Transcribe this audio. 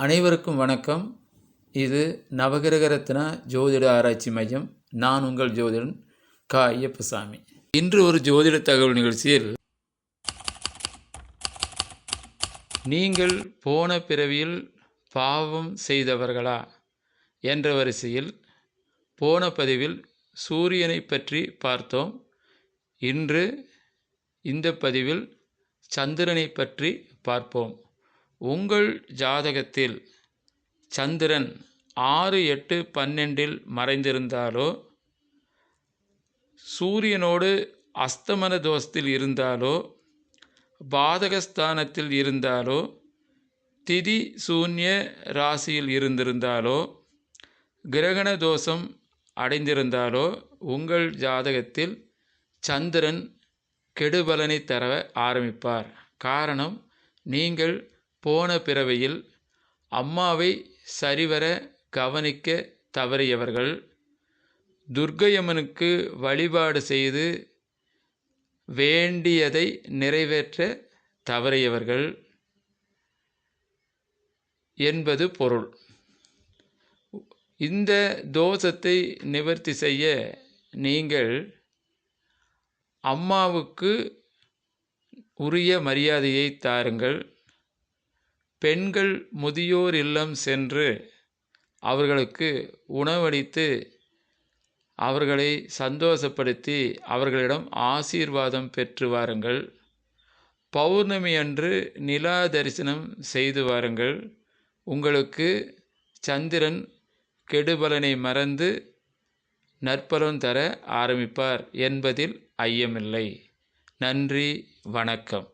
அனைவருக்கும் வணக்கம். இது நவகிரக ரத்னா ஜோதிட ஆராய்ச்சி மையம். நான் உங்கள் ஜோதிடன் கா. ஐயப்பசாமி. இன்று ஒரு ஜோதிட தகவல் நிகழ்ச்சியில் நீங்கள் போன பிறவியில் பாவம் செய்தவர்களா என்ற வரிசையில் போன பதிவில் சூரியனை பற்றி பார்த்தோம். இன்று இந்த பதிவில் சந்திரனை பற்றி பார்ப்போம். உங்கள் ஜாதகத்தில் சந்திரன் 6, 8, 12 மறைந்திருந்தாலோ, சூரியனோடு அஸ்தமன தோஷத்தில் இருந்தாலோ, பாதகஸ்தானத்தில் இருந்தாலோ, திதி சூன்ய ராசியில் இருந்திருந்தாலோ, கிரகண தோஷம் அடைந்திருந்தாலோ உங்கள் ஜாதகத்தில் சந்திரன் கெடுபலனை தர ஆரம்பிப்பார். காரணம், நீங்கள் போன பிறவியில் அம்மாவை சரிவர கவனிக்க தவறியவர்கள், துர்க்கையம்மனுக்கு வழிபாடு செய்து வேண்டியதை நிறைவேற்ற தவறியவர்கள் என்பது பொருள். இந்த தோஷத்தை நிவர்த்தி செய்ய நீங்கள் அம்மாவுக்கு உரிய மரியாதையை தாருங்கள். பெண்கள் முதியோர் இல்லம் சென்று அவர்களுக்கு உணவளித்து அவர்களை சந்தோஷப்படுத்தி அவர்களிடம் ஆசீர்வாதம் பெற்று வாருங்கள். பௌர்ணமி அன்று நிலா தரிசனம் செய்து வாருங்கள். உங்களுக்கு சந்திரன் கெடுபலனை மறந்து நற்பலன் தர ஆரம்பிப்பார் என்பதில் ஐயமில்லை. நன்றி, வணக்கம்.